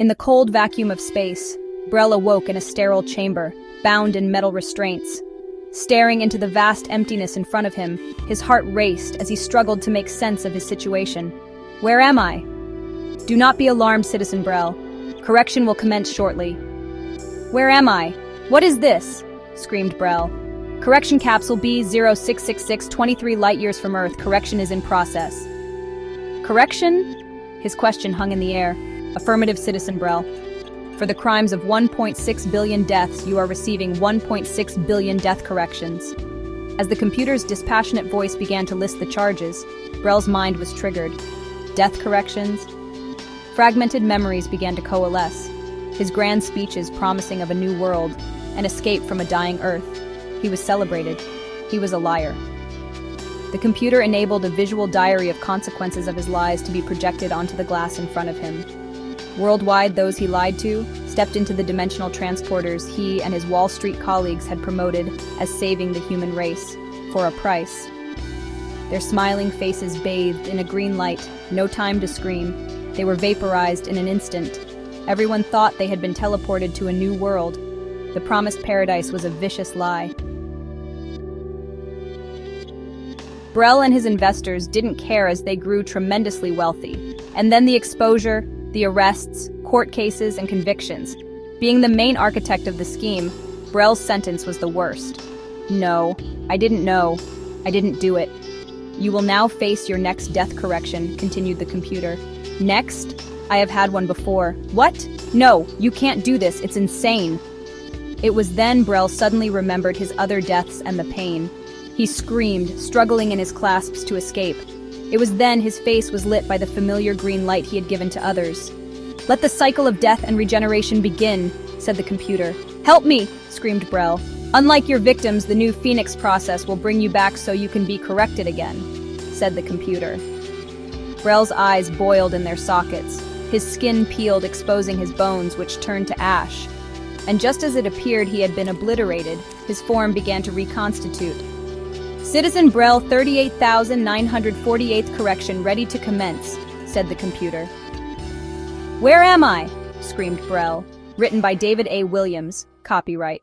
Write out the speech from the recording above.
In the cold vacuum of space, Brel awoke in a sterile chamber, bound in metal restraints. Staring into the vast emptiness in front of him, his heart raced as he struggled to make sense of his situation. Where am I? Do not be alarmed, Citizen Brel. Correction will commence shortly. Where am I? What is this? Screamed Brel. Correction capsule B0666, 23 light-years from Earth. Correction is in process. Correction? His question hung in the air. Affirmative, Citizen Brel. For the crimes of 1.6 billion deaths, you are receiving 1.6 billion death corrections. As the computer's dispassionate voice began to list the charges, Brel's mind was triggered. Death corrections? Fragmented memories began to coalesce. His grand speeches promising of a new world, an escape from a dying Earth. He was celebrated. He was a liar. The computer enabled a visual diary of consequences of his lies to be projected onto the glass in front of him. Worldwide, those he lied to stepped into the dimensional transporters he and his Wall Street colleagues had promoted as saving the human race, for a price. Their smiling faces bathed in a green light, no time to scream. They were vaporized in an instant. Everyone thought they had been teleported to a new world. The promised paradise was a vicious lie. Brel and his investors didn't care as they grew tremendously wealthy. And then the exposure, the arrests, court cases, and convictions. Being the main architect of the scheme, Brel's sentence was the worst. No, I didn't know. I didn't do it. You will now face your next death correction, continued the computer. Next? I have had one before. What? No, you can't do this. It's insane. It was then Brel suddenly remembered his other deaths and the pain. He screamed, struggling in his clasps to escape. It was then his face was lit by the familiar green light he had given to others. Let the cycle of death and regeneration begin, said the computer. Help me, screamed Brel. Unlike your victims, the new Phoenix process will bring you back so you can be corrected again, said the computer. Brel's eyes boiled in their sockets. His skin peeled, exposing his bones, which turned to ash. And just as it appeared he had been obliterated, his form began to reconstitute. Citizen Brel, 38,948th correction ready to commence, said the computer. Where am I? Screamed Brel. Written by David A. Williams. Copyright